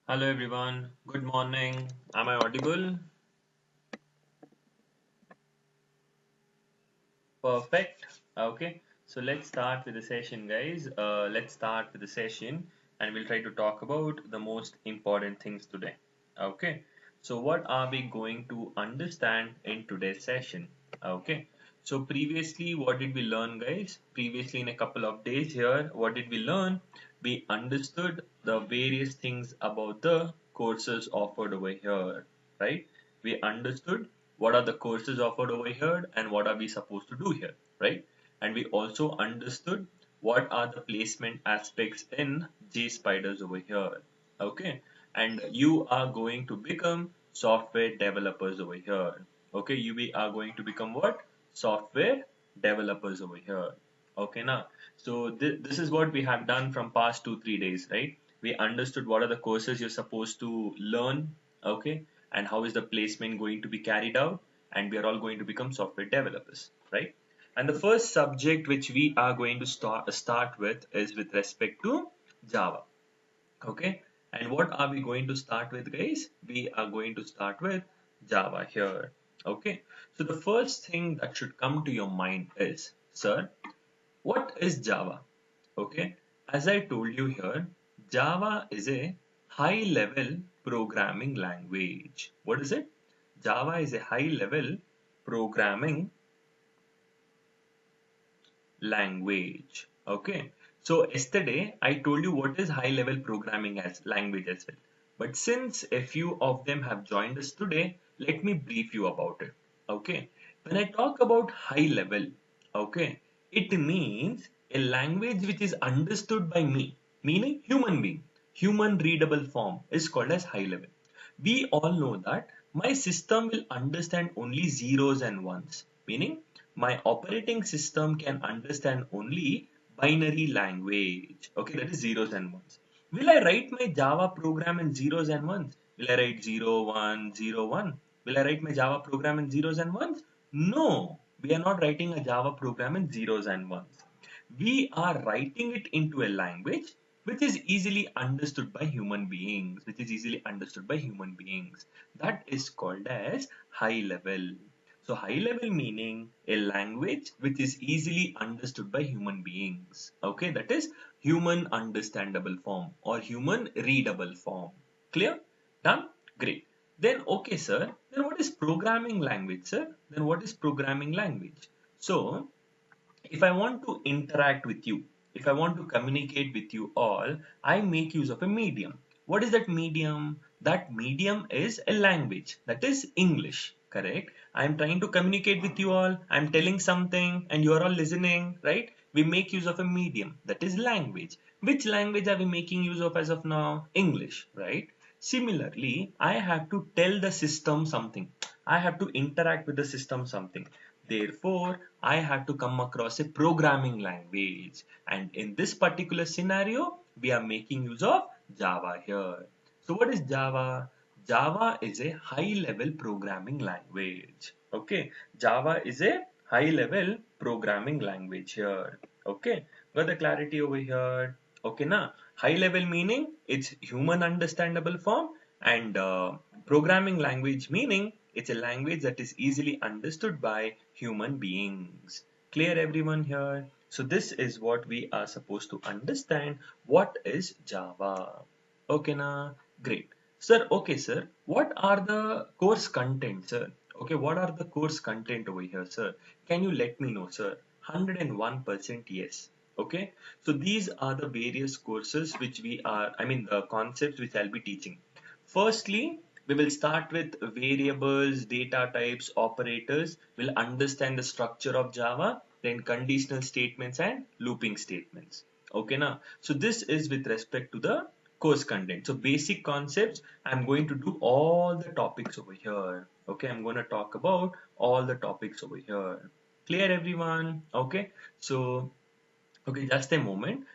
Hello everyone, good morning. Am I audible? Perfect. Okay, so let's start with the session, guys. Let's start with the session and we'll try to talk about the most important things today. Okay, so what are we going to understand in today's session? Okay, so previously, what did we learn, guys? Previously, in a couple of days here, what did we learn? We understood the various things about the courses offered over here, right? We understood what are the courses offered over here and what are we supposed to do here, right? And we also understood what are the placement aspects in JSpiders over here, okay? And you are going to become software developers over here, okay? We are going to become what? Software developers over here, okay? Now, so this is what we have done from past 2-3 days, right? We understood what are the courses you're supposed to learn, okay? And how is the placement going to be carried out, and we are all going to become software developers, right? And the first subject which we are going to start with is with respect to Java, okay? And what are we going to start with, guys? We are going to start with Java here, okay? So the first thing that should come to your mind is, sir, what is Java? Okay, as I told you here, Java is a high level programming language. What is it? Java is a high level programming language. Okay, so yesterday I told you what is high level programming as language as well. But since a few of them have joined us today, let me brief you about it. Okay, when I talk about high level, okay, it means a language which is understood by me, meaning human being. Human readable form is called as high level. We all know that my system will understand only zeros and ones, meaning my operating system can understand only binary language. Okay, that is zeros and ones. Will I write my Java program in zeros and ones? Will I write 0 1 0 1? Will I write my Java program in zeros and ones? No, we are not writing a Java program in zeros and ones. We are writing it into a language which is easily understood by human beings, That is called as high level. So high level meaning a language which is easily understood by human beings. Okay, that is human understandable form or human readable form. Clear? Done? Great. Then okay, sir. Then what is programming language, sir? Then what is programming language? So if I want to interact with you, if I want to communicate with you all, I make use of a medium. What is that medium? That medium is a language, that is English, correct? I am trying to communicate with you all, I am telling something and you are all listening, right? We make use of a medium, that is language. Which language are we making use of as of now? English, right? Similarly, I have to tell the system something. I have to interact with the system something. Therefore, I have to come across a programming language. And in this particular scenario, we are making use of Java here. So what is Java? Java is a high level programming language. Okay. Java is a high level programming language here. Okay. Got the clarity over here. Okay. Now, high level meaning it's human understandable form, and programming language meaning it's a language that is easily understood by human beings. Clear everyone here? So this is what we are supposed to understand. What is Java? Okay, na? Great. Sir, okay, sir. What are the course content, sir? Okay, what are the course content over here, sir? Can you let me know, sir? 101% yes. Okay, so these are the various courses which the concepts which I'll be teaching. Firstly, we will start with variables, data types, operators. We'll understand the structure of Java, then conditional statements and looping statements. Okay, now, so this is with respect to the course content. So basic concepts, I'm going to do all the topics over here. Okay, I'm going to talk about all the topics over here. Clear everyone? Okay, so okay, just a moment.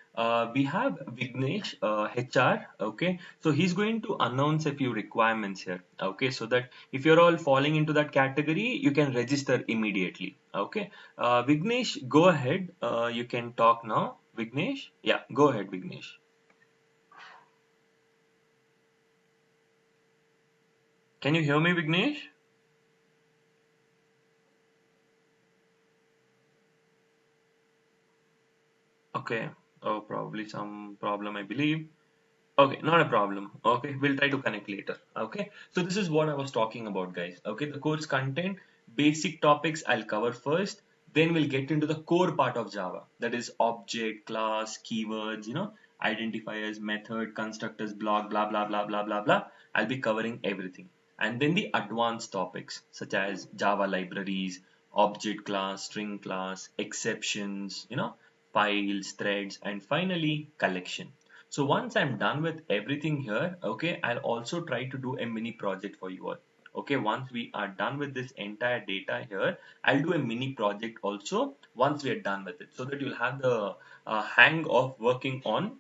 We have Vignesh, HR. Okay, so he's going to announce a few requirements here. Okay, so that if you're all falling into that category, you can register immediately. Okay, Vignesh, go ahead. You can talk now. Vignesh, yeah, go ahead, Vignesh. Can you hear me, Vignesh? Okay. Oh, probably some problem, I believe. Okay, not a problem. Okay, we'll try to connect later. Okay, so this is what I was talking about, guys. Okay, the course content, basic topics I'll cover first. Then we'll get into the core part of Java, that is object, class, keywords, identifiers, method, constructors, block, blah blah blah blah blah blah. I'll be covering everything. And then the advanced topics such as Java libraries, object class, string class, exceptions, files, threads, and finally collection. So once I'm done with everything here, okay, I'll also try to do a mini project for you all. Okay, once we are done with this entire data here, I'll do a mini project also once we are done with it so that you'll have the hang of working on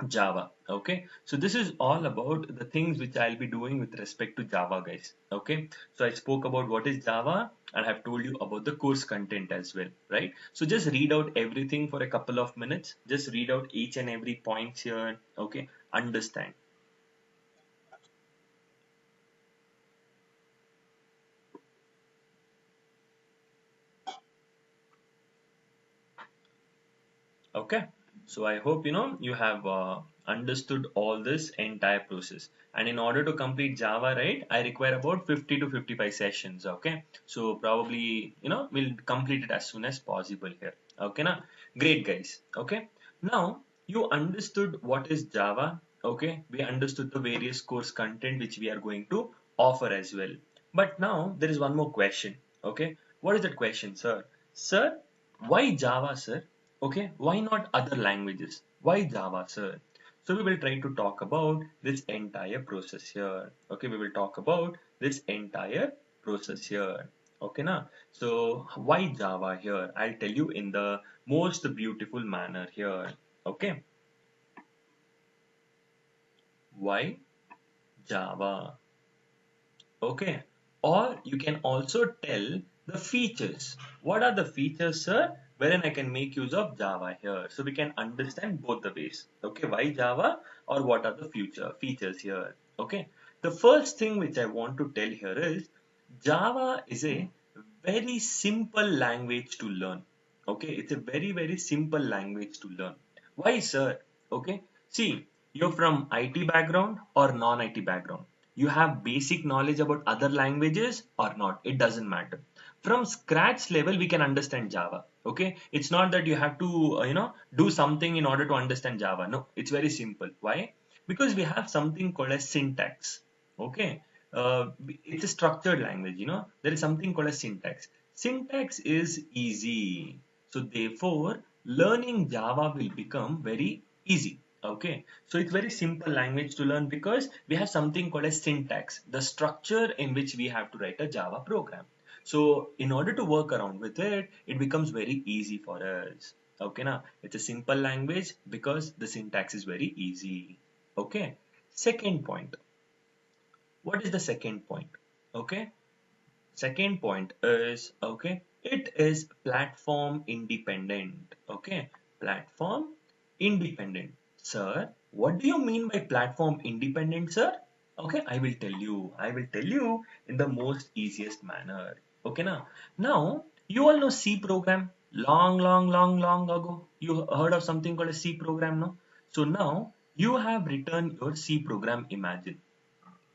Java. Okay, so this is all about the things which I'll be doing with respect to Java, guys. Okay, so I spoke about what is Java and I've told you about the course content as well, right? So just read out everything for a couple of minutes. Just read out each and every points here. Okay, understand. Okay, so I hope you have understood all this entire process. And in order to complete Java, right, I require about 50 to 55 sessions. Okay, so probably we'll complete it as soon as possible here. Okay, now great guys. Okay, now you understood what is Java. Okay, we understood the various course content which we are going to offer as well. But now there is one more question. Okay, what is that question, sir? Sir, why Java, sir? Okay, why not other languages? Why Java, sir? So we will try to talk about this entire process here. Okay, we will talk about this entire process here. Okay, now, so why Java here? I'll tell you in the most beautiful manner here. Okay, why Java? Okay, or you can also tell the features. What are the features, sir? Wherein I can make use of Java here. So we can understand both the ways. Okay, why Java or what are the future features here? Okay, the first thing which I want to tell here is Java is a very simple language to learn. Okay, it's a very simple language to learn. Why, sir? Okay, see, you're from IT background or non-IT background. You have basic knowledge about other languages or not, it doesn't matter. From scratch level we can understand Java. Okay, it's not that you have to do something in order to understand Java. No, it's very simple. Why? Because we have something called as syntax. Okay, it's a structured language. There is something called as syntax. Syntax is easy, so therefore learning Java will become very easy. Okay, so it's very simple language to learn because we have something called as syntax, the structure in which we have to write a Java program. So in order to work around with it, it becomes very easy for us. Okay, now it's a simple language because the syntax is very easy. Okay, second point. What is the second point? Okay, second point is, okay, it is platform independent. Okay, platform independent. Sir, what do you mean by platform independent, sir? Okay, I will tell you. I will tell you in the most easiest manner. Okay, now you all know C program. Long ago, you heard of something called a C program, no? So now you have written your C program. Imagine.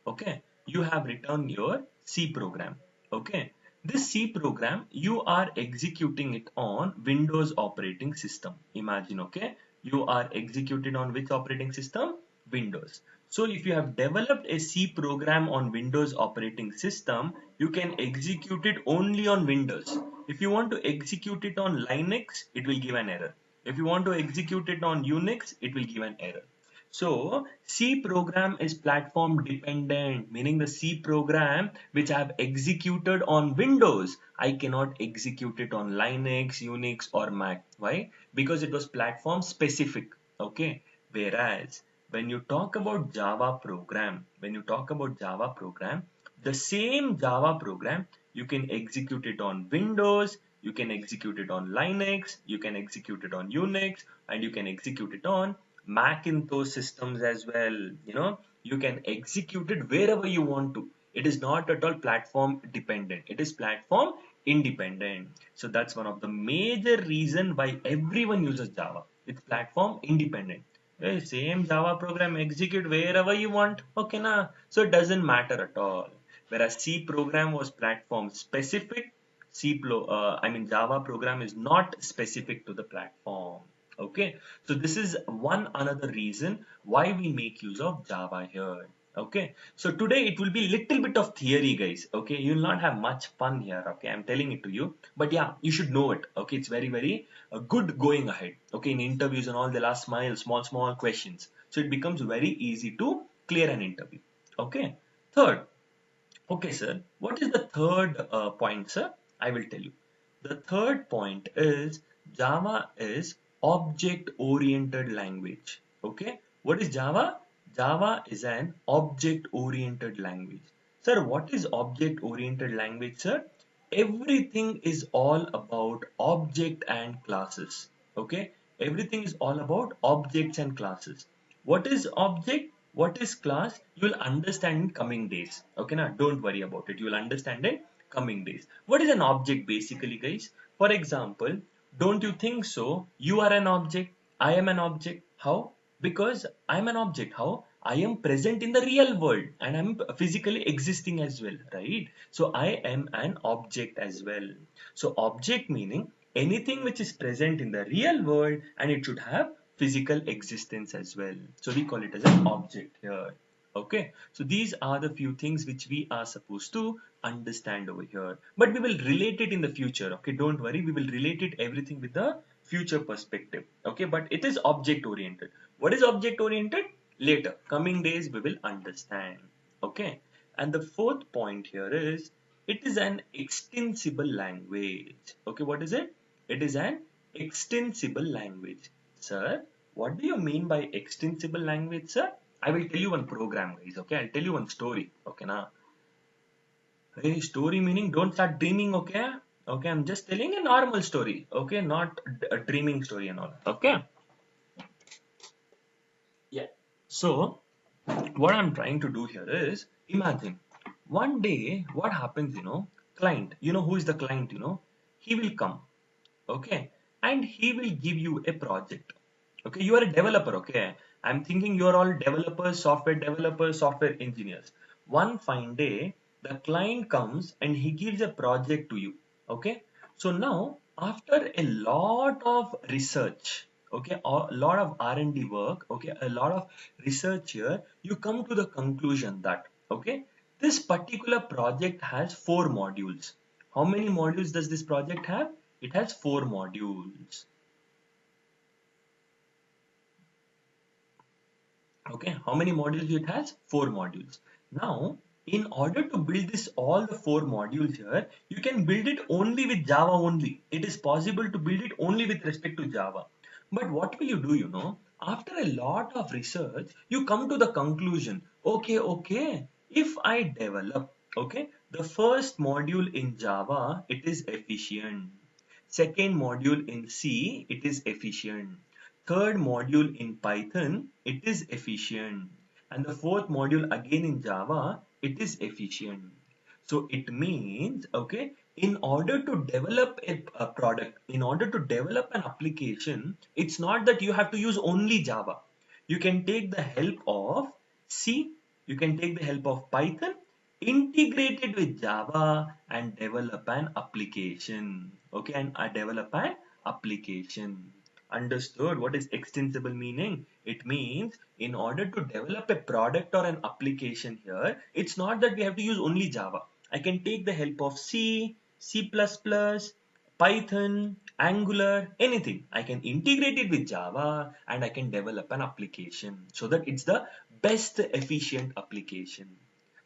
Okay, you have written your C program. Okay, this C program you are executing it on Windows operating system. Imagine, okay, you are executed on which operating system? Windows. So if you have developed a C program on Windows operating system, you can execute it only on Windows. If you want to execute it on Linux, it will give an error. If you want to execute it on Unix, it will give an error. So C program is platform dependent, meaning the C program which I have executed on Windows, I cannot execute it on Linux, Unix or Mac. Why? Because it was platform specific. Okay. Whereas when you talk about Java program, the same Java program, you can execute it on Windows, you can execute it on Linux, you can execute it on Unix, and you can execute it on Macintosh systems as well. You can execute it wherever you want to. It is not at all platform dependent. It is platform independent. So that's one of the major reason why everyone uses Java. It's platform independent. Same Java program execute wherever you want. Okay, na? So it doesn't matter at all. Whereas C program was platform specific. Java program is not specific to the platform. Okay, so this is one another reason why we make use of Java here. Okay, so today it will be little bit of theory, guys. Okay, you will not have much fun here. Okay, I'm telling it to you, but yeah, you should know it. Okay, it's very good going ahead. Okay, in interviews and all, they'll ask small questions, so it becomes very easy to clear an interview. Okay, third. Okay, sir. What is the third point, sir? I will tell you. The third point is Java is object-oriented language. Okay. What is Java? Java is an object-oriented language. Sir, what is object-oriented language, sir? Everything is all about object and classes. Okay. Everything is all about objects and classes. What is object? What is class? You will understand in coming days. Okay, now don't worry about it. You will understand in coming days. What is an object basically, guys? For example, don't you think so? You are an object. I am an object. How? Because I am an object. How? I am present in the real world and I am physically existing as well, right? So I am an object as well. So object meaning anything which is present in the real world and it should have physical existence as well. So we call it as an object here. Okay, so these are the few things which we are supposed to understand over here. But we will relate it in the future. Okay, don't worry, we will relate it everything with the future perspective. Okay, but it is object oriented. What is object oriented? Later, coming days, we will understand. Okay, and the fourth point here is it is an extensible language. Okay, what is it? It is an extensible language. Sir, what do you mean by extensible language, sir? I will tell you one program, guys. Okay, I'll tell you one story. Okay, now. Hey, story meaning don't start dreaming. Okay, okay. I'm just telling a normal story. Okay, not a dreaming story and all. Okay. Yeah. So, what I'm trying to do here is imagine one day what happens, client, who is the client, he will come, okay, and he will give you a project. Okay, you are a developer. Okay, I'm thinking you are all developers, software engineers. One fine day, the client comes and he gives a project to you. Okay, so now after a lot of research, okay, a lot of R&D work, okay, a lot of research here, you come to the conclusion that, okay, this particular project has four modules. How many modules does this project have? It has four modules. Okay, how many modules it has? Four modules. Now, in order to build this all the four modules here, you can build it only with Java only. It is possible to build it only with respect to Java. But what will you do, After a lot of research, you come to the conclusion, okay, if I develop, okay, the first module in Java, it is efficient. Second module in C, it is efficient. Third module in Python, it is efficient. And the fourth module again in Java, it is efficient. So it means, okay, in order to develop a product, in order to develop an application, it's not that you have to use only Java. You can take the help of C, you can take the help of Python, integrate it with Java and develop an application. Okay, and I develop an application. Understood what is extensible meaning? It means in order to develop a product or an application here, it's not that we have to use only Java. I can take the help of C, C++, Python, Angular, anything. I can integrate it with Java and I can develop an application so that it's the best efficient application.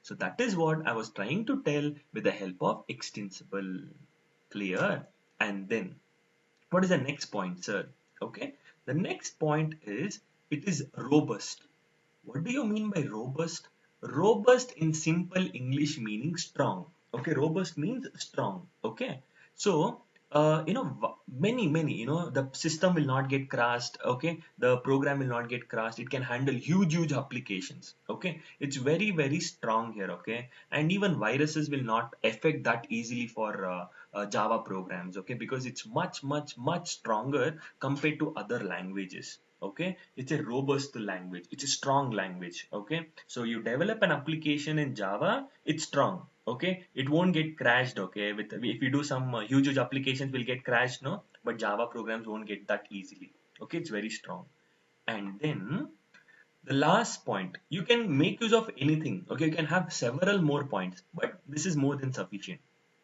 So that is what I was trying to tell with the help of extensible. Clear? And then what is the next point, sir? Okay, the next point is it is robust. What do you mean by robust? Robust in simple English meaning strong. Okay, robust means strong. Okay, so many, the system will not get crashed. Okay, the program will not get crashed. It can handle huge applications. Okay, it's very strong here. Okay, and even viruses will not affect that easily for Java programs. Okay, because it's much stronger compared to other languages. Okay, it's a robust language, it's a strong language. Okay, so you develop an application in Java, it's strong. Okay, it won't get crashed. Okay, with if you do some huge applications will get crashed, no, but Java programs won't get that easily. Okay, it's very strong. And then the last point, you can make use of anything. Okay, you can have several more points, but this is more than sufficient.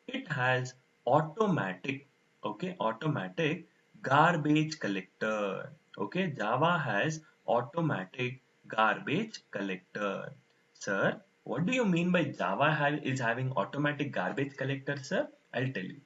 It has automatic, okay, automatic garbage collector. Okay, Java has automatic garbage collector. Sir, what do you mean by Java is having automatic garbage collector, sir? I'll tell you.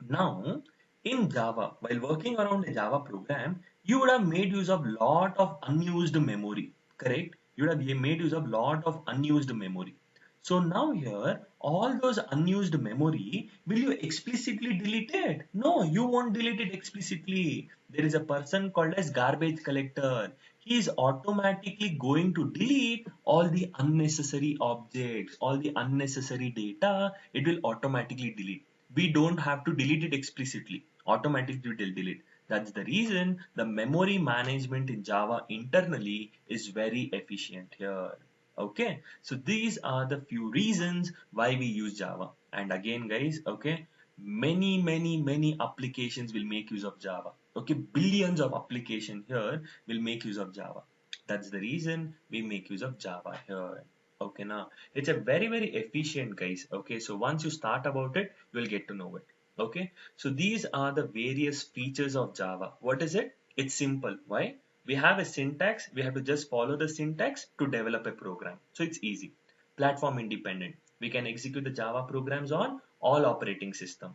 Now, in Java, while working around a Java program, you would have made use of lot of unused memory, correct? You would have made use of lot of unused memory. So now here, all those unused memory, will you explicitly delete it? No, you won't delete it explicitly. There is a person called as garbage collector. He is automatically going to delete all the unnecessary objects, all the unnecessary data. It will automatically delete. We don't have to delete it explicitly. Automatically it will delete. That's the reason the memory management in Java internally is very efficient here. Okay, so these are the few reasons why we use Java. And again, guys, okay, many applications will make use of Java. Okay, billions of applications here will make use of Java. That's the reason we make use of Java here. Okay, now it's a very efficient, guys. Okay, so once you start about it, you will get to know it. Okay, so these are the various features of Java. What is it? It's simple. Why? We have a syntax. We have to just follow the syntax to develop a program. So it's easy. Platform independent. We can execute the Java programs on all operating system.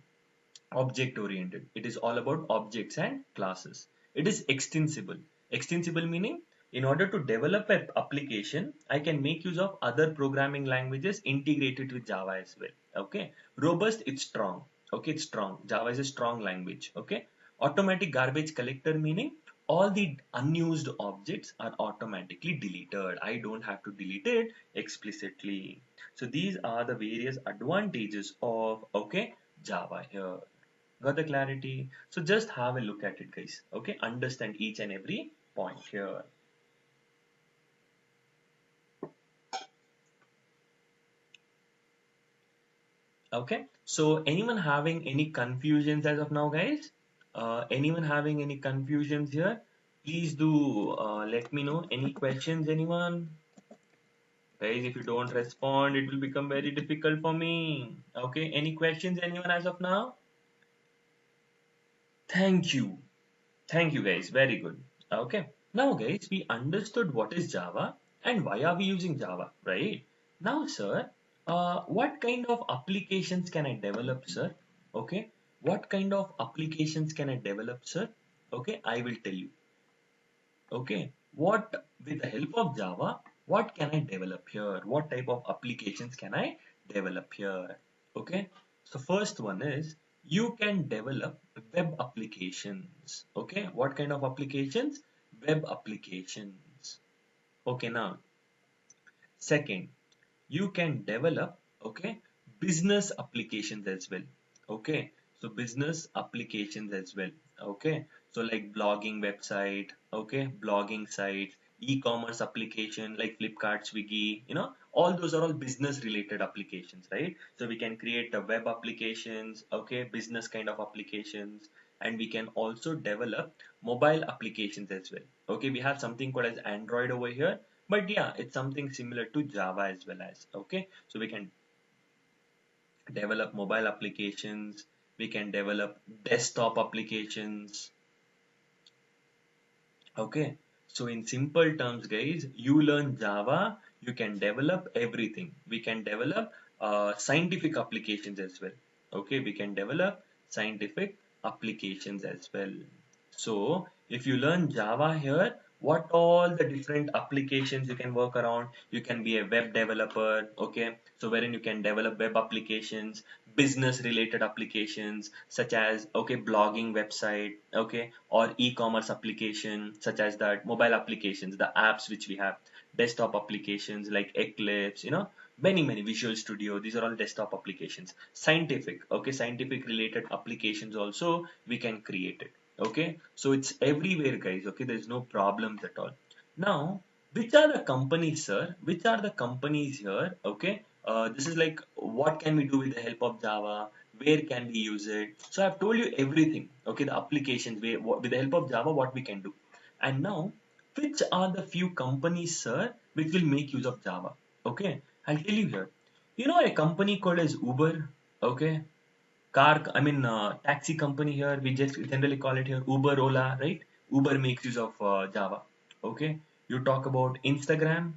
Object oriented. It is all about objects and classes. It is extensible. Extensible meaning in order to develop an application, I can make use of other programming languages integrated with Java as well. Okay. Robust, it's strong. Okay, it's strong. Java is a strong language. Okay. Automatic garbage collector meaning all the unused objects are automatically deleted. I don't have to delete it explicitly. So these are the various advantages of, okay, Java here. Got the clarity? So just have a look at it, guys. Okay, understand each and every point here. Okay, so anyone having any confusions as of now, guys? Anyone having any confusions here? Please do let me know. Any questions, anyone? Guys, if you don't respond, it will become very difficult for me. Okay, any questions, anyone as of now? Thank you. Thank you guys. Very good. Okay. Now guys, we understood what is Java and why are we using Java, right? Now, sir, what kind of applications can I develop, sir? Okay. What kind of applications can I develop, sir? Okay, I will tell you. Okay. With the help of Java, what can I develop here? What type of applications can I develop here? Okay. So first one is you can develop web applications. Okay. What kind of applications? Web applications. Okay. Now, second, you can develop, okay, business applications as well. Okay, so business applications as well. Okay, so like blogging website, okay, blogging sites, e-commerce application like Flipkart, Swiggy, all those are all business related applications, right? So we can create the web applications, okay, business kind of applications, and we can also develop mobile applications as well. Okay, we have something called as Android over here, but yeah, it's something similar to Java as well as, okay, so we can develop mobile applications, we can develop desktop applications. Okay, so in simple terms, guys, you learn Java, you can develop everything. We can develop scientific applications as well. Okay, we can develop scientific applications as well. So if you learn Java here, what all the different applications you can work around? You can be a web developer, okay? So wherein you can develop web applications, business related applications such as, okay, blogging website, okay, or e-commerce application such as that, mobile applications, the apps which we have, desktop applications like Eclipse, many Visual Studio, these are all desktop applications. Scientific, okay, scientific related applications also we can create it. Okay, so it's everywhere, guys. Okay, there's no problems at all. Now, which are the companies, sir? Which are the companies here? Okay, this is like, what can we do with the help of Java? Where can we use it? So I've told you everything. Okay, the applications, with the help of Java, what we can do. And now, which are the few companies, sir, which will make use of Java? Okay, I'll tell you here. You know a company called as Uber. Okay, taxi company here. We just generally call it here Uber, Ola, right? Uber makes use of Java. Okay. You talk about Instagram.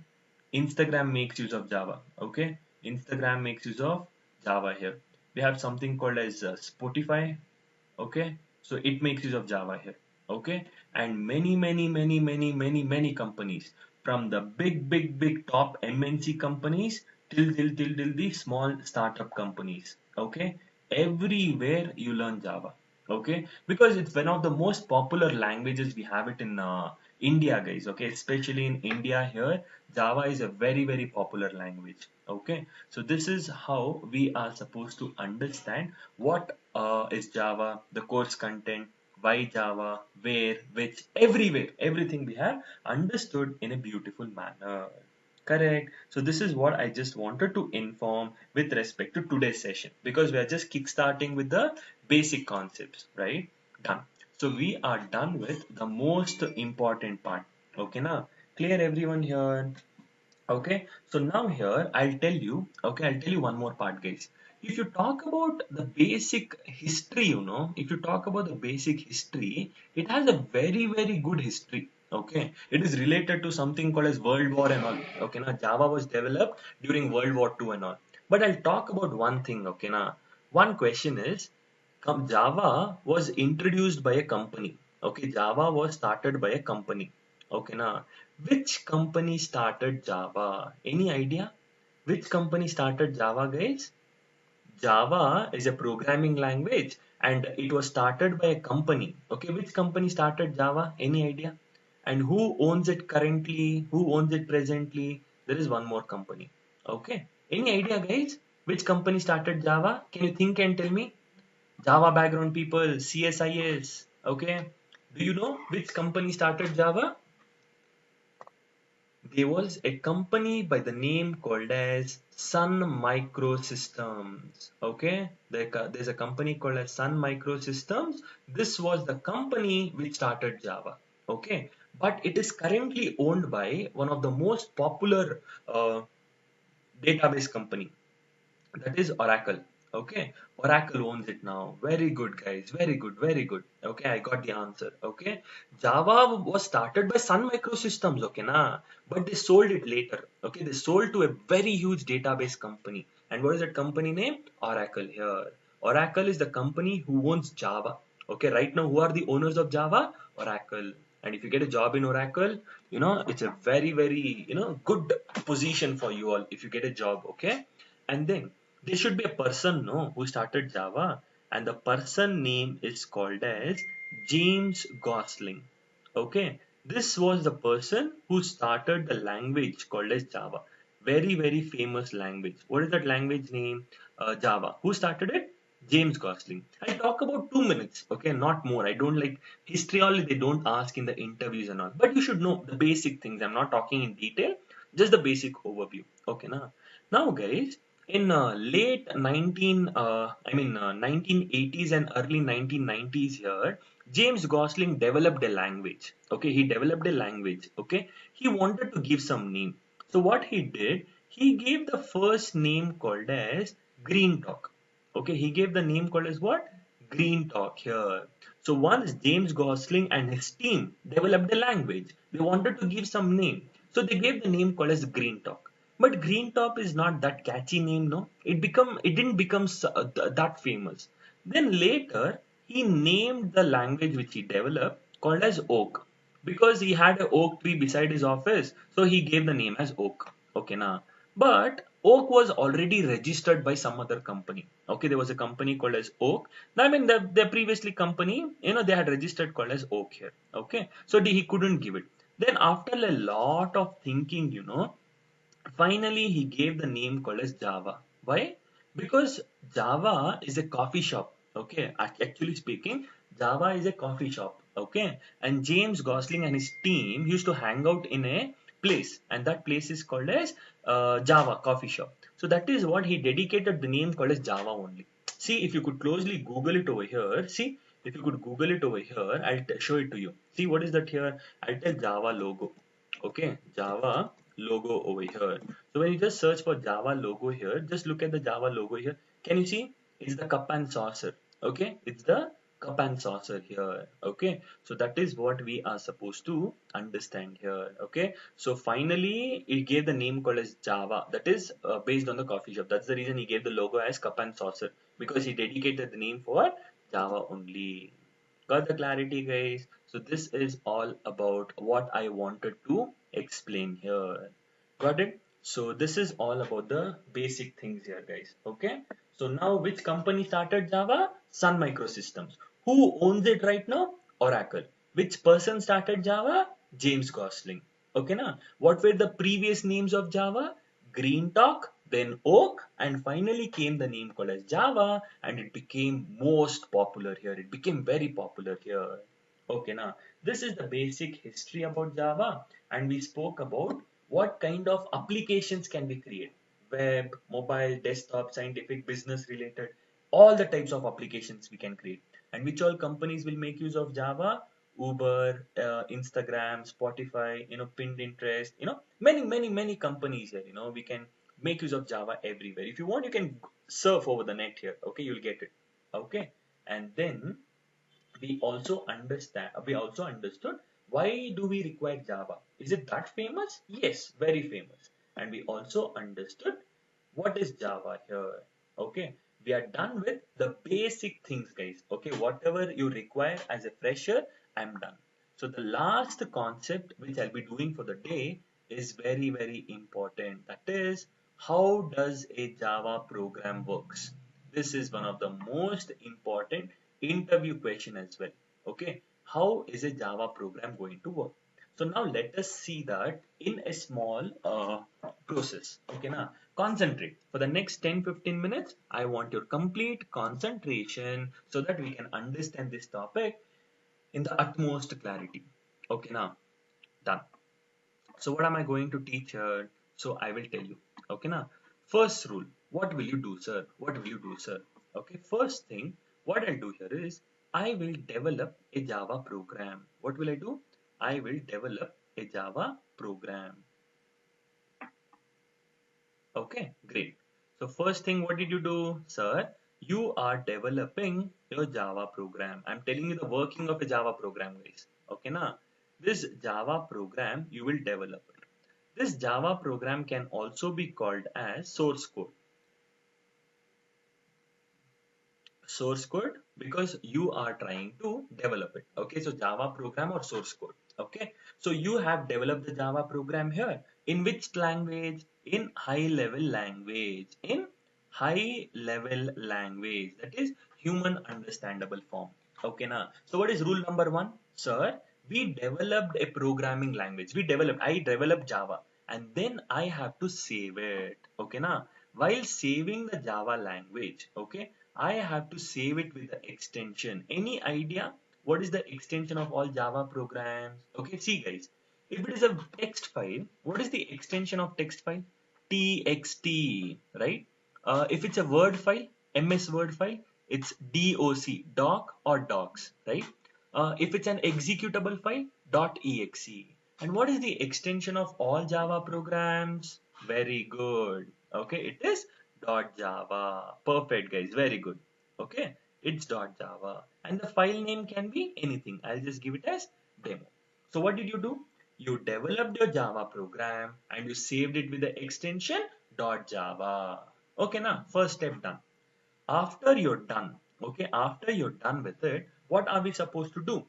Instagram makes use of Java. Okay. Instagram makes use of Java here. We have something called as Spotify. Okay, so it makes use of Java here. Okay, and many companies, from the big top MNC companies till the small startup companies. Okay, everywhere you learn Java. Okay, because it's one of the most popular languages. We have it in India, guys. Okay, especially in India here, Java is a very popular language. Okay, so this is how we are supposed to understand what is Java, the course content, why Java, where, which, everywhere, everything we have understood in a beautiful manner. Correct. So this is what I just wanted to inform with respect to today's session, because we are just kickstarting with the basic concepts, right? Done. So we are done with the most important part. Okay, now clear everyone here. Okay, so now here I'll tell you one more part, guys. If you talk about the basic history, if you talk about the basic history, it has a very good history. Okay, it is related to something called as World War and all. Okay, now Java was developed during World War II and all. But I'll talk about one thing. Okay, now one question is, Java was introduced by a company. Okay, Java was started by a company. Okay, now which company started Java? Any idea? Which company started Java, guys? Java is a programming language and it was started by a company. Okay, which company started Java? Any idea? And who owns it currently? Who owns it presently? There is one more company. Okay, any idea, guys? Which company started Java? Can you think and tell me? Java background people, CSIS. Okay, do you know which company started Java? There was a company by the name called as Sun Microsystems. Okay, there's a company called as Sun Microsystems. This was the company which started Java. Okay, but it is currently owned by one of the most popular database company, that is Oracle. Okay, Oracle owns it now. Very good, guys. Very good. Okay, I got the answer. Okay, Java was started by Sun Microsystems. Okay, na, but they sold it later. Okay, they sold to a very huge database company. And what is that company name? Oracle here. Oracle is the company who owns Java. Okay, right now, who are the owners of Java? Oracle. And if you get a job in Oracle, it's a very, good position for you all if you get a job. Okay, and then there should be a person, no, who started Java, and the person name is called as James Gosling. Okay, this was the person who started the language called as Java. Very famous language. What is that language name? Java. Who started it? James Gosling. I'll talk about 2 minutes, okay, not more. I don't like history, only they don't ask in the interviews and all. But you should know the basic things. I'm not talking in detail, just the basic overview. Okay, now guys, in late 1980s and early 1990s here, James Gosling developed a language. Okay, he developed a language. Okay, he wanted to give some name. So what he did, he gave the first name called as Green Talk. Okay, he gave the name called as what? Green Talk here. So once James Gosling and his team developed a language, they wanted to give some name. So they gave the name called as Green Talk. But Green Top is not that catchy name, no. It didn't become that famous. Then later he named the language which he developed called as Oak, because he had an oak tree beside his office, so he gave the name as Oak. Okay, now. But Oak was already registered by some other company. Okay, there was a company called as Oak. I mean, the previously company, they had registered called as Oak here. Okay, so he couldn't give it. Then after a lot of thinking, finally he gave the name called as Java. Why? Because Java is a coffee shop. Okay, actually speaking, Java is a coffee shop. Okay, and James Gosling and his team used to hang out in a place, and that place is called as Java coffee shop. So that is what he dedicated the name called as Java only. See, if you could closely Google it over here, see, if you could Google it over here, I'll show it to you. See, what is that here? I'll tell Java logo. Okay, Java logo over here. So when you just search for Java logo here, just look at the Java logo here. Can you see? It's the cup and saucer. Okay, it's the cup and saucer here. Okay, so that is what we are supposed to understand here. Okay, so finally he gave the name called as Java. That is based on the coffee shop. That's the reason he gave the logo as cup and saucer, because he dedicated the name for Java only. Got the clarity, guys? So this is all about what I wanted to explain here. Got it? So this is all about the basic things here, guys. Okay. So now which company started Java? Sun Microsystems. Who owns it right now? Oracle. Which person started Java? James Gosling. Okay, now what were the previous names of Java? Green Talk, then Oak, and finally came the name called as Java, and it became most popular here. It became very popular here. Okay, now this is the basic history about Java, and we spoke about what kind of applications can we create: web, mobile, desktop, scientific, business related, all the types of applications we can create. And which all companies will make use of Java? Uber, Instagram, Spotify, Pinterest, many companies here. We can make use of Java everywhere. If you want, you can surf over the net here. Okay, you'll get it. Okay, and then we also understood why do we require Java. Is it that famous? Yes, very famous. And we also understood what is Java here. Okay, we are done with the basic things, guys. Okay, whatever you require as a fresher, I'm done. So the last concept which I'll be doing for the day is very important. That is, how does a Java program works? This is one of the most important interview question as well. Okay, how is a Java program going to work? So now let us see that in a small process. Okay, now concentrate for the next 10-15 minutes. I want your complete concentration so that we can understand this topic in the utmost clarity. Okay, now done. So what am I going to teach here? So I will tell you. Okay, now first rule. What will you do, sir? What will you do, sir? Okay, first thing, what I'll do here is I will develop a Java program. What will I do? I will develop a Java program. Okay, great. So first thing, what did you do, sir? You are developing your Java program. I'm telling you the working of a Java program, guys. Okay, now this Java program you will develop it. This Java program can also be called as source code. Source code because you are trying to develop it. Okay, so Java program or source code. Okay, so you have developed the Java program here. In which language? In high level language. In high level language, that is human understandable form. Okay, now so what is rule number one, sir? We developed a programming language. I developed Java, and then I have to save it. Okay, now while saving the Java language, okay, I have to save it with the extension. Any idea what is the extension of all Java programs? Okay, see guys, if it is a text file, what is the extension of text file? TXT, right? If it's a Word file, MS Word file, it's DOC, doc or docs, right? If it's an executable file, .exe. And what is the extension of all Java programs? Very good. Okay, it is .java. Perfect, guys. Very good. Okay, it's .java. And the file name can be anything. I'll just give it as demo. So what did you do? You developed your Java program and you saved it with the extension .java. Okay, now first step done. After you're done, okay, after you're done with it, what are we supposed to do?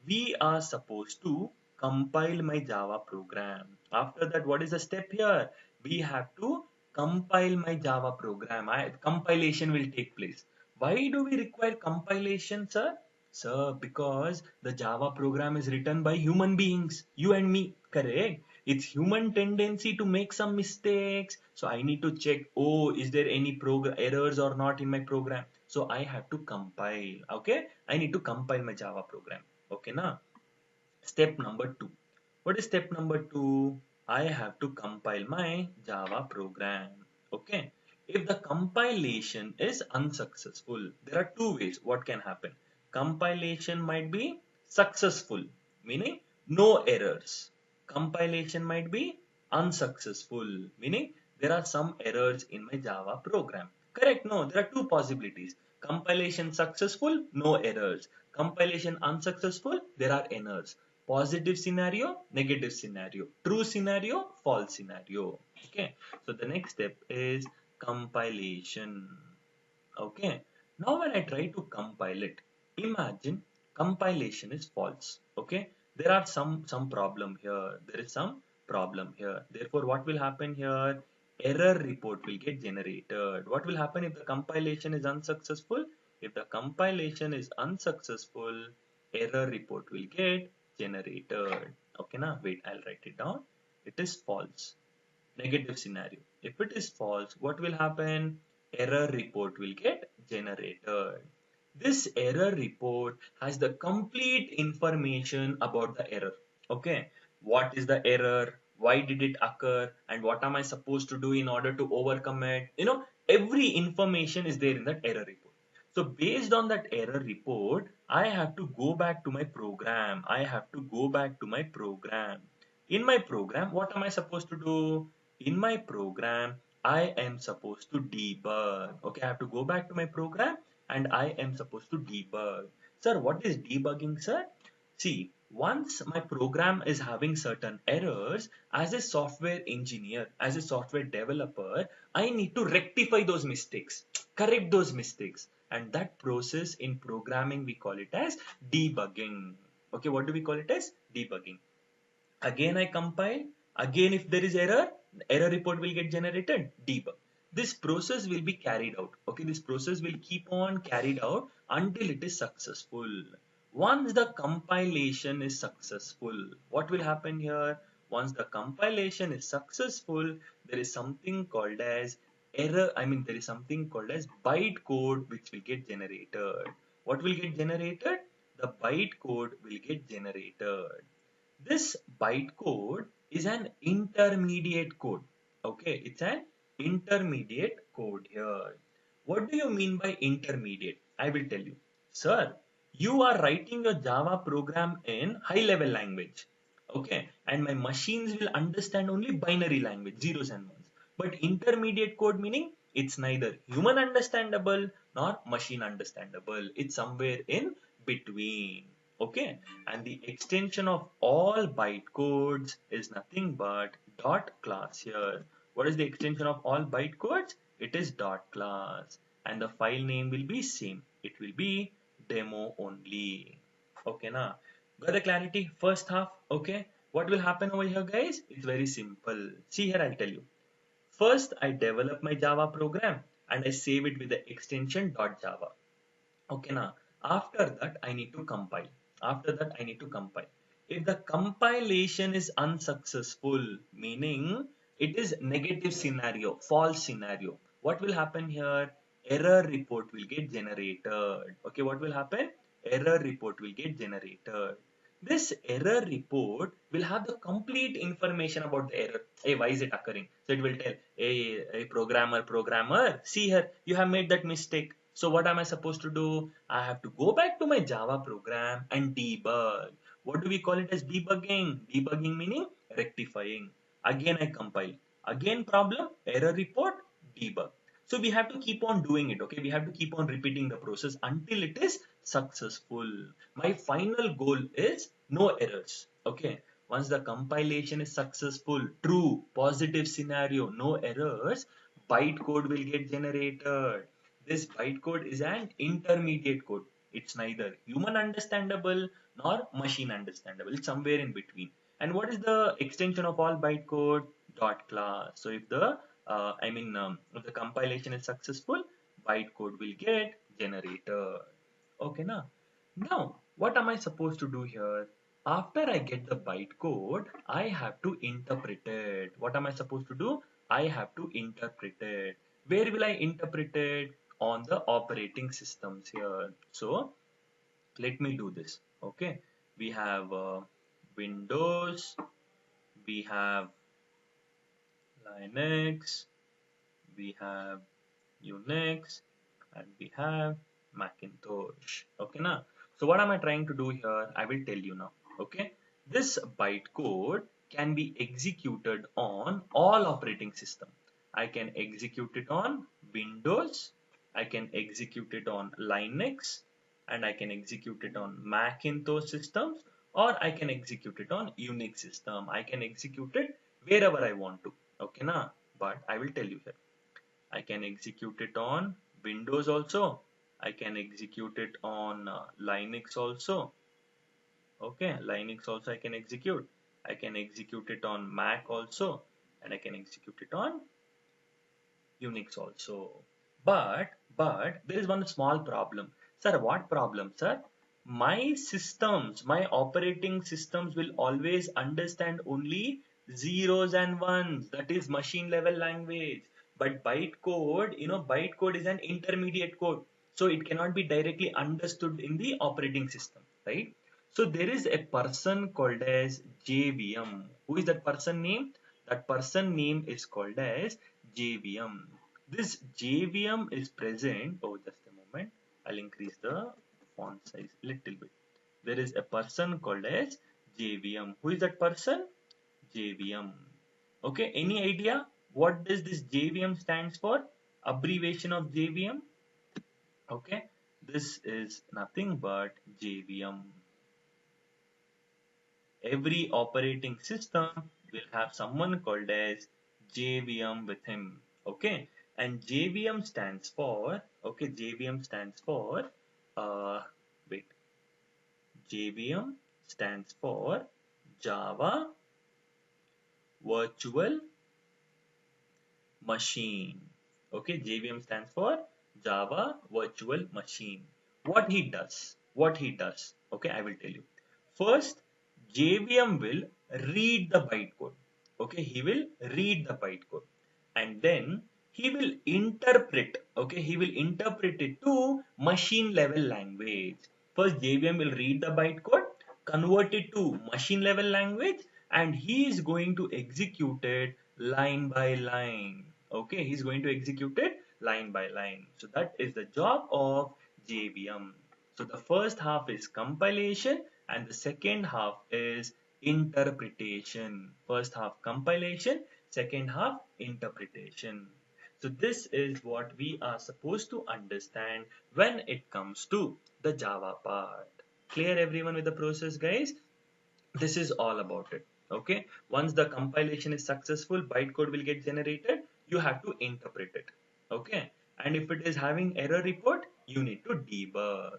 We are supposed to compile my Java program. After that, what is the step here? We have to compile my Java program. Compilation will take place. Why do we require compilation, sir? Sir, because the Java program is written by human beings, you and me, correct? It's human tendency to make some mistakes. So I need to check, oh, is there any program errors or not in my program? So I have to compile. Okay, I need to compile my Java program. Okay, now step number two. What is step number two? I have to compile my Java program. Okay. If the compilation is unsuccessful, there are two ways what can happen. Compilation might be successful, meaning no errors. Compilation might be unsuccessful, meaning there are some errors in my Java program. Correct? No, there are two possibilities. Compilation successful, no errors. Compilation unsuccessful, there are errors. Positive scenario, negative scenario. True scenario, false scenario. Okay. So the next step is compilation. Okay. Now when I try to compile it, imagine compilation is false. Okay. There are some problem here. There is some problem here. Therefore, what will happen here? Error report will get generated. What will happen if the compilation is unsuccessful? If the compilation is unsuccessful, error report will get generated. Okay, now wait, I'll write it down. It is false. Negative scenario. If it is false, what will happen? Error report will get generated. This error report has the complete information about the error. Okay, what is the error? Why did it occur? And what am I supposed to do in order to overcome it? Every information is there in that error report. So based on that error report, I have to go back to my program. I have to go back to my program. In my program, what am I supposed to do? In my program, I am supposed to debug. Okay, I have to go back to my program and I am supposed to debug. Sir, what is debugging, sir? See, once my program is having certain errors, as a software engineer, as a software developer, I need to rectify those mistakes, correct those mistakes. And that process in programming, we call it as debugging. Okay, what do we call it as? Debugging. Again I compile. Again if there is error, error report will get generated, debug. This process will be carried out. Okay, this process will keep on carried out until it is successful. Once the compilation is successful, what will happen here? Once the compilation is successful, there is something called as there is something called as bytecode which will get generated. What will get generated? The bytecode will get generated. This bytecode is an intermediate code. Okay, it's an intermediate code here. What do you mean by intermediate? I will tell you. Sir, you are writing your Java program in high level language. Okay, and my machines will understand only binary language, zeros and ones. But intermediate code meaning it's neither human understandable nor machine understandable. It's somewhere in between. Okay, and the extension of all bytecodes is nothing but dot class here. What is the extension of all bytecodes? It is dot class, and the file name will be same. It will be demo only. Okay, now got the clarity? First half. Okay, what will happen over here, guys? It's very simple. See here, I'll tell you. First, I develop my Java program and I save it with the extension .java. Okay, now after that I need to compile. After that I need to compile. If the compilation is unsuccessful, meaning it is negative scenario, false scenario, what will happen here? Error report will get generated. Okay, what will happen? Error report will get generated. This error report will have the complete information about the error. Hey, why is it occurring? So it will tell, hey, programmer, see here, you have made that mistake. So what am I supposed to do? I have to go back to my Java program and debug. What do we call it as debugging? Debugging meaning rectifying. Again I compile. Again problem, error report, debug. So we have to keep on doing it. Okay, we have to keep on repeating the process until it is successful. My final goal is no errors. Okay, once the compilation is successful, true, positive scenario, no errors, bytecode will get generated. This bytecode is an intermediate code. It's neither human understandable nor machine understandable. It's somewhere in between. And what is the extension of all bytecode? Dot class. So if the if the compilation is successful, bytecode will get generated. Okay, now what am I supposed to do here? After I get the bytecode, I have to interpret it. What am I supposed to do? I have to interpret it. Where will I interpret it? On the operating systems here. So let me do this. Okay, we have Windows, we have Linux, we have Unix, and we have Macintosh. Okay, now. So what am I trying to do here? I will tell you now. Okay, this bytecode can be executed on all operating system. I can execute it on Windows, I can execute it on Linux, and I can execute it on Macintosh systems, or I can execute it on Unix system. I can execute it wherever I want to. Okay, now. But I will tell you here. I can execute it on Windows also. I can execute it on Linux also. Okay, Linux also I can execute. I can execute it on Mac also, and I can execute it on Unix also. But there is one small problem. Sir, what problem, sir? My operating systems will always understand only zeros and ones. That is machine level language. But bytecode is an intermediate code. So it cannot be directly understood in the operating system, right? So there is a person called as JVM. Who is that person name? That person name is called as JVM. This JVM is present. Oh, just a moment. I'll increase the font size little bit. There is a person called as JVM. Who is that person? JVM. Okay, any idea what does this JVM stands for? Abbreviation of JVM. Okay, this is nothing but JVM. Every operating system will have someone called as JVM with him. Okay, and JVM stands for, JVM stands for, uh, wait, JVM stands for Java Virtual Machine. Okay, JVM stands for Java Virtual Machine. What he does, okay, I will tell you. First, JVM will read the bytecode. Okay, he will read the bytecode, and then he will interpret it to machine level language. First, JVM will read the bytecode, convert it to machine level language, and he is going to execute it line by line. Okay, he's going to execute it line by line. So that is the job of JVM. So the first half is compilation and the second half is interpretation. First half compilation, second half interpretation. So this is what we are supposed to understand when it comes to the Java part. Clear everyone with the process, guys? This is all about it. Okay, once the compilation is successful, bytecode will get generated. You have to interpret it. Okay, and if it is having error report, you need to debug.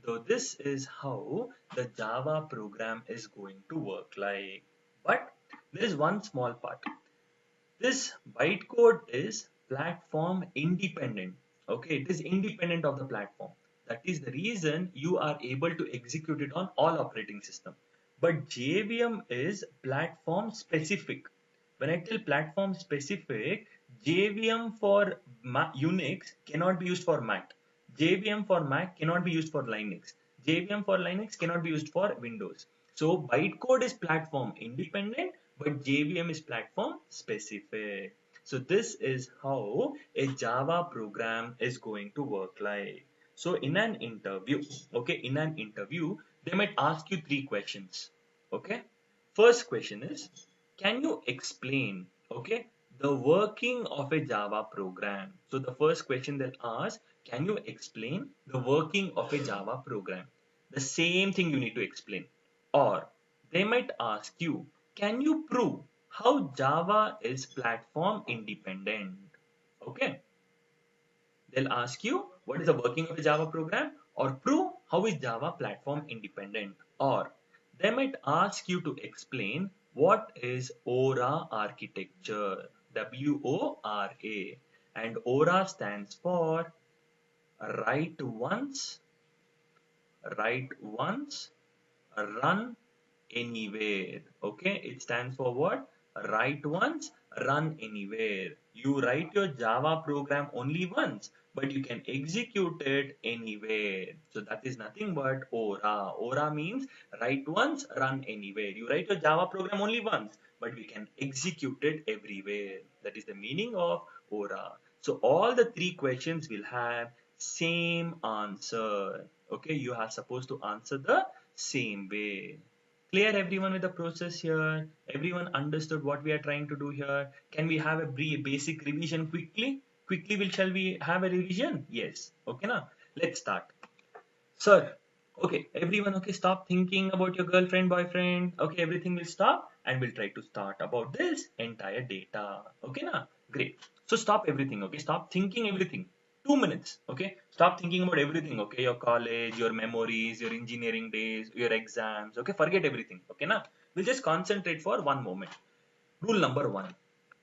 So this is how the Java program is going to work like. But there is one small part. This bytecode is platform independent. Okay, it is independent of the platform. That is the reason you are able to execute it on all operating system. But JVM is platform specific. When I tell platform specific, JVM for Unix cannot be used for Mac. JVM for Mac cannot be used for Linux. JVM for Linux cannot be used for Windows. So bytecode is platform independent, but JVM is platform specific. So this is how a Java program is going to work like. So in an interview, they might ask you three questions. Okay. First question is, can you explain, the working of a Java program? So the first question they'll ask, can you explain the working of a Java program? The same thing you need to explain. Or they might ask you, can you prove how Java is platform independent? Okay. They'll ask you, what is the working of a Java program? Or prove how is Java platform independent? Or they might ask you to explain what is Aura architecture. WORA. And ORA stands for write once, write once, run anywhere. Okay, it stands for what? Write once, run anywhere. You write your Java program only once, but you can execute it anywhere. So that is nothing but ORA. ORA means write once, run anywhere. You write your Java program only once, but we can execute it everywhere. That is the meaning of ORA. So all the three questions will have same answer. Okay, you are supposed to answer the same way. Clear everyone with the process here? Everyone understood what we are trying to do here? Can we have a basic revision quickly? Quickly, shall we have a revision? Yes. Okay, now let's start. Sir, okay, everyone, okay, stop thinking about your girlfriend, boyfriend. Okay, everything will stop and we'll try to start about this entire data. Okay, now great. So stop everything, okay, stop thinking everything. 2 minutes, okay, stop thinking about everything, okay, your college, your memories, your engineering days, your exams, okay, forget everything, okay, now we'll just concentrate for one moment. Rule number one,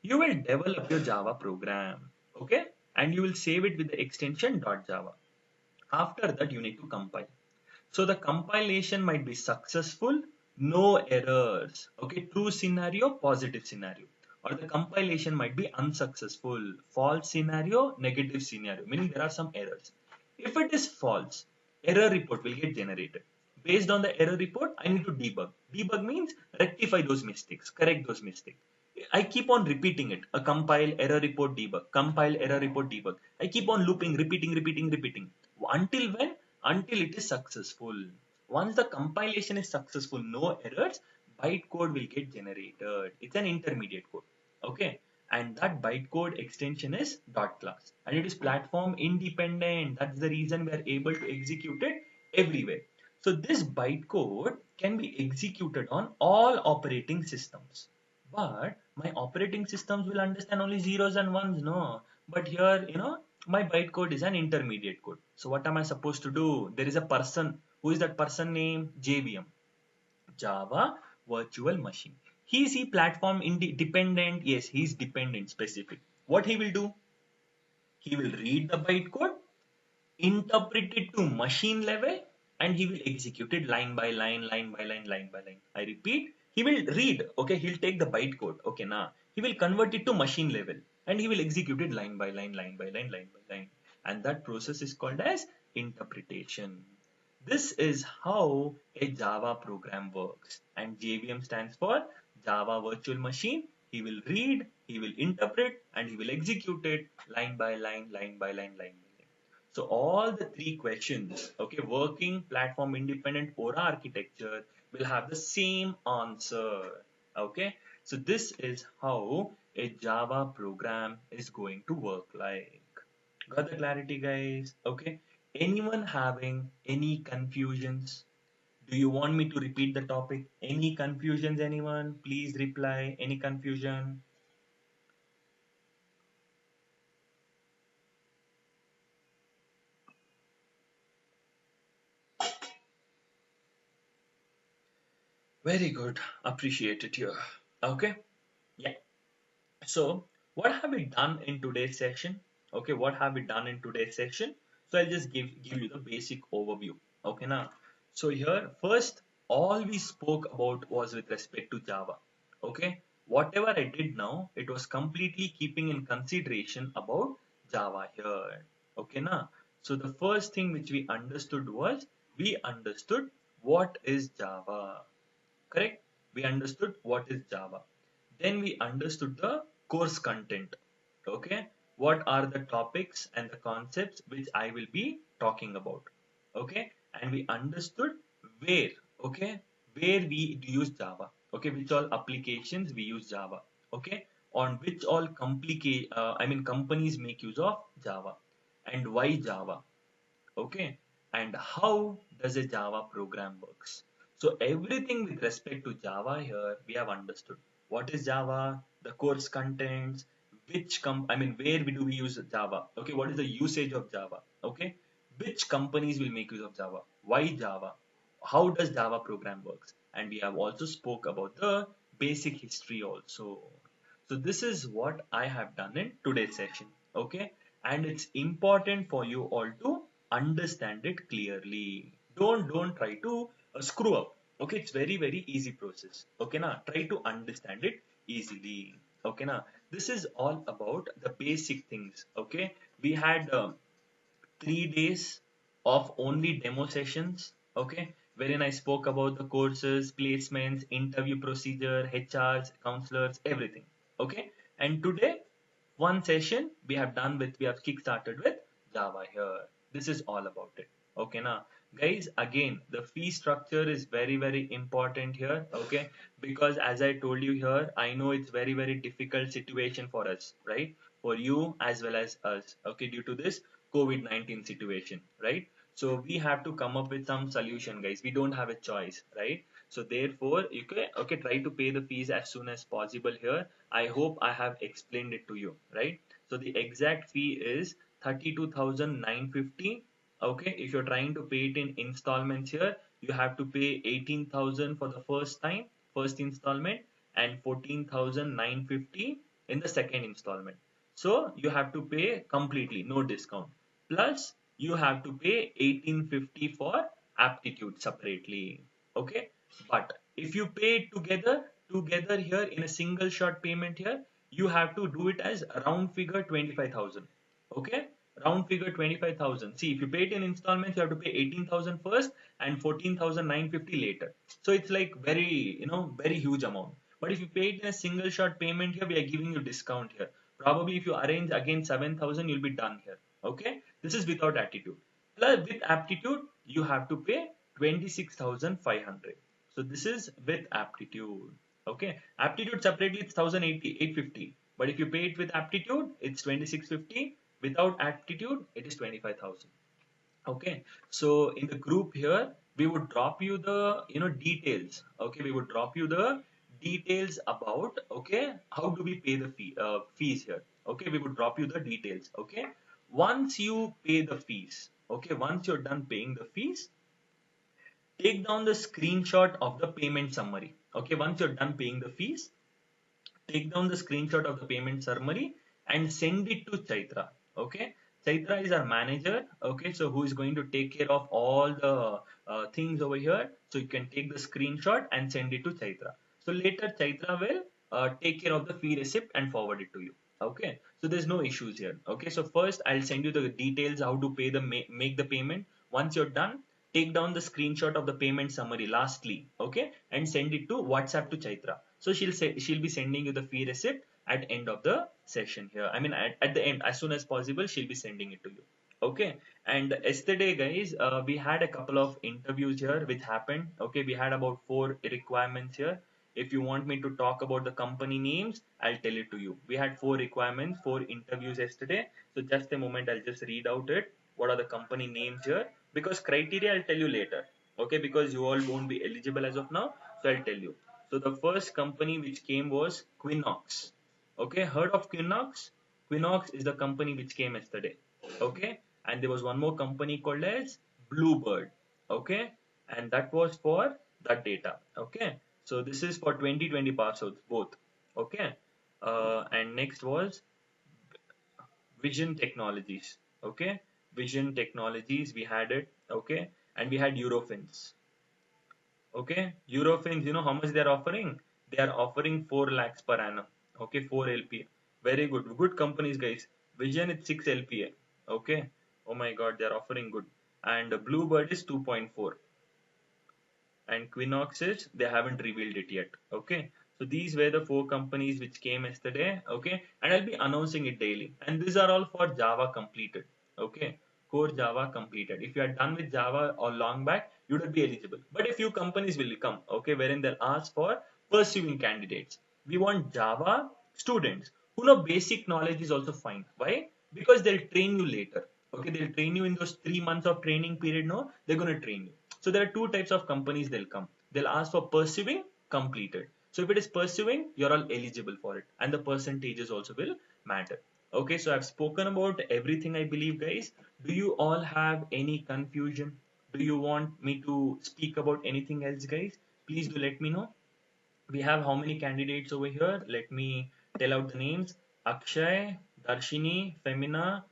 you will develop your Java program, okay, and you will save it with the extension .java. After that, you need to compile. So the compilation might be successful, no errors. Okay, true scenario, positive scenario. Or the compilation might be unsuccessful, false scenario, negative scenario, meaning there are some errors. If it is false, error report will get generated. Based on the error report, I need to debug. Debug means rectify those mistakes, correct those mistakes. I keep on repeating it. A compile, error report, debug. Compile, error report, debug. I keep on looping, repeating. Until when? Until it is successful. Once the compilation is successful, no errors, bytecode will get generated. It's an intermediate code. Okay. And that bytecode extension is dot class. And it is platform independent. That's the reason we are able to execute it everywhere. So this bytecode can be executed on all operating systems. But my operating systems will understand only zeros and ones, no. But here, my bytecode is an intermediate code. So what am I supposed to do? There is a person. Who is that person name? JVM. Java Virtual Machine. Is he platform dependent? Yes, he is dependent specific. What he will do? He will read the bytecode, interpret it to machine level, and he will execute it line by line, line by line. I repeat, he will read, okay, he'll take the bytecode, okay, now he will convert it to machine level and he will execute it line by line, line by line. And that process is called as interpretation. This is how a Java program works. And JVM stands for Java Virtual Machine. He will read, he will interpret, and he will execute it line by line, line by line. So all the three questions, okay, working platform independent Aura architecture will have the same answer. Okay, so this is how a Java program is going to work like. Got the clarity, guys? Okay. Anyone having any confusions? Do you want me to repeat the topic? Any confusions, anyone? Please reply. Any confusion? Very good. Appreciate it here. Okay. Yeah. So, what have we done in today's session? Okay, what have we done in today's session? So, I'll just give you the basic overview. Okay, now. So, here, first, all we spoke about was with respect to Java. Okay, whatever I did now, it was completely keeping in consideration about Java here. Okay, now. So, the first thing which we understood was we understood what is Java. Correct? We understood what is Java. Then we understood the course content. Okay? What are the topics and the concepts which I will be talking about? Okay? And we understood where, okay? Where we use Java. Okay? Which all applications we use Java. Okay? On which all companies make use of Java. And why Java? Okay, and how does a Java program works? So everything with respect to Java here we have understood. What is Java? The course contents, where do we use Java? Okay, what is the usage of Java? Okay, which companies will make use of Java? Why Java? How does Java program works? And we have also spoke about the basic history also. So this is what I have done in today's session. Okay. And it's important for you all to understand it clearly. Don't try to screw up. Okay. It's very easy process. Okay. Now try to understand it easily. Okay. Now this is all about the basic things. Okay. We had 3 days of only demo sessions, okay, wherein I spoke about the courses, placements, interview procedure, HRs, counselors, everything, okay. And today, one session we have kick-started with Java here. This is all about it, okay. Now, guys, again, the fee structure is very important here, okay, because as I told you here, I know it's very difficult situation for us, right? For you as well as us, okay, due to this COVID-19 situation, right? So we have to come up with some solution, guys. We don't have a choice, right? So therefore, you can, okay, try to pay the fees as soon as possible here. I hope I have explained it to you, right? So the exact fee is 32,950. Okay, if you're trying to pay it in installments here, you have to pay 18,000 for the first time, first installment, and 14,950 in the second installment. So you have to pay completely, no discount. Plus you have to pay 1850 for aptitude separately. Okay. But if you pay it together here in a single shot payment here, you have to do it as round figure 25,000. Okay. Round figure 25,000. See, if you pay it in installments, you have to pay 18,000 first and 14,950 later. So it's like very huge amount. But if you pay it in a single shot payment here, we are giving you discount here. Probably if you arrange again 7,000, you'll be done here. Okay. This is without attitude. Plus with aptitude, you have to pay 26,500. So this is with aptitude. Okay. Aptitude separately it's 1,080, 850. But if you pay it with aptitude, it's 2650. Without aptitude, it is 25,000. Okay, so in the group here, we would drop you the details. Okay, we would drop you the details about, okay, how do we pay the fees here. Okay, we would drop you the details. Okay, once you pay the fees, okay, once you're done paying the fees, take down the screenshot of the payment summary. Okay, once you're done paying the fees, take down the screenshot of the payment summary and send it to Chaitra. Okay, Chaitra is our manager. Okay, so who is going to take care of all the things over here. So you can take the screenshot and send it to Chaitra. So later Chaitra will take care of the fee receipt and forward it to you. Okay, so there's no issues here. Okay, so first I'll send you the details how to pay the make the payment. Once you're done, take down the screenshot of the payment summary lastly, okay, and send it to WhatsApp to Chaitra. So she'll be sending you the fee receipt at end of the session here. I mean at the end, as soon as possible, she'll be sending it to you. Okay. And yesterday, guys, we had a couple of interviews here which happened. Okay, we had about 4 requirements here. If you want me to talk about the company names, I'll tell it to you. We had 4 requirements, 4 interviews yesterday. So just a moment, I'll just read out it. What are the company names here? Because criteria I'll tell you later. Okay, because you all won't be eligible as of now. So I'll tell you. So the first company which came was Quinox. Okay, heard of Quinox? Quinox is the company which came yesterday. Okay, and there was one more company called as Bluebird. Okay, and that was for that data. Okay, so this is for 2020 passouts both. Okay, and next was Vision Technologies. Okay, Vision Technologies, we had it. Okay, and we had Eurofins. Okay, Eurofins, you know how much they are offering? They are offering 4 lakhs per annum. Okay, 4 LPA. Very good. Good companies, guys. Vision is 6 LPA. Okay. Oh my God, they are offering good. And Bluebird is 2.4. And Quinox is, they haven't revealed it yet. Okay. So these were the 4 companies which came yesterday. Okay. And I'll be announcing it daily. And these are all for Java completed. Okay. Core Java completed. If you are done with Java or long back, you would be eligible. But a few companies will come. Okay. Wherein they'll ask for pursuing candidates. We want Java students who know basic knowledge is also fine. Why? Because they'll train you later. Okay. They'll train you in those 3 months of training period. No, they're going to train you. So there are 2 types of companies they'll come. They'll ask for pursuing, completed. So if it is pursuing, you're all eligible for it. And the percentages also will matter. Okay, so I've spoken about everything, I believe, guys. Do you all have any confusion? Do you want me to speak about anything else, guys? Please do let me know. We have how many candidates over here? Let me Tell out the names: Akshay, Darshini, Femina,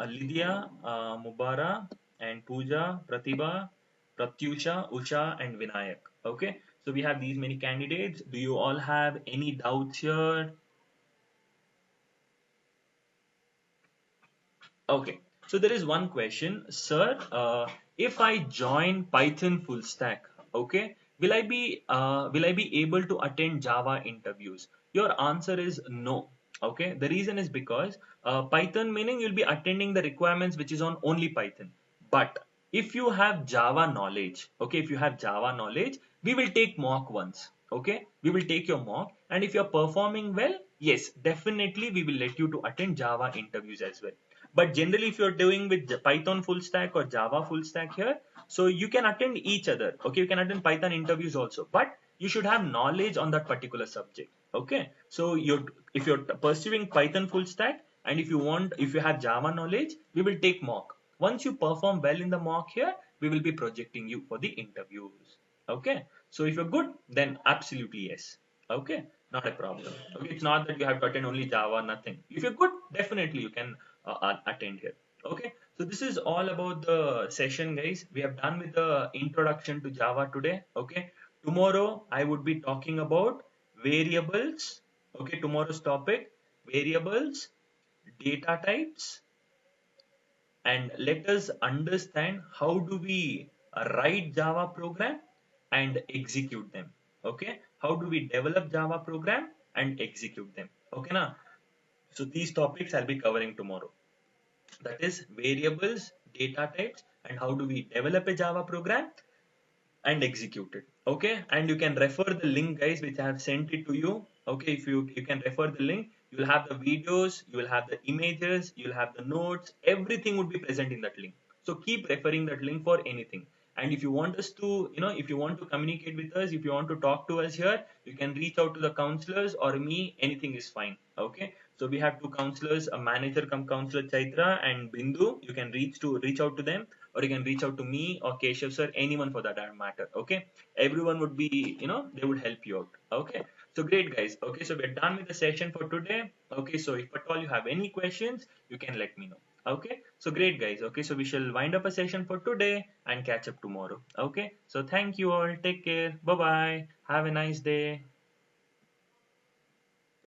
Lydia, Mubara, and Pooja, Pratibha, Pratyusha, Usha, and Vinayak. Okay, so we have these many candidates. Do you all have any doubts here? Okay, so there is one question, sir. If I join Python full stack, okay, will I be able to attend Java interviews? Your answer is no. Okay, the reason is because Python meaning you'll be attending the requirements which is on only Python. But if you have Java knowledge, okay, if you have Java knowledge, we will take mock once. Okay, we will take your mock, and if you're performing well, yes, definitely we will let you to attend Java interviews as well. But generally, if you're doing with Python full stack or Java full stack here, so you can attend each other. Okay, you can attend Python interviews also, but you should have knowledge on that particular subject. Okay, so if you're pursuing Python full stack, and if you have Java knowledge, we will take mock. Once you perform well in the mock here, we will be projecting you for the interviews. Okay, so if you're good, then absolutely yes. Okay, not a problem. Okay, it's not that you have to attend only Java, nothing. If you're good, definitely you can attend here. Okay, so this is all about the session, guys. We have done with the introduction to Java today. Okay, tomorrow I would be talking about variables. Okay, tomorrow's topic: variables, data types, and let us understand how do we write Java program and execute them. Okay, how do we develop Java program and execute them? Okay, now, so these topics I'll be covering tomorrow. That is variables, data types, and how do we develop a Java program and execute it. Okay, and you can refer the link, guys, which I have sent it to you. Okay, if you can refer the link, you will have the videos, you will have the images, you will have the notes, everything would be present in that link. So keep referring that link for anything. And if you want us to, if you want to communicate with us, if you want to talk to us here, you can reach out to the counselors or me. Anything is fine. Okay, so we have two counselors, a manager come counselor Chaitra and Bindu. You can reach out to them, or you can reach out to me or Keshav sir, anyone for that matter. Okay, everyone would be, they would help you out. Okay, so great, guys. Okay, so we're done with the session for today. Okay, so if at all you have any questions, you can let me know. Okay, so great, guys. Okay, so we shall wind up a session for today and catch up tomorrow. Okay, so thank you all. Take care. Bye bye. Have a nice day.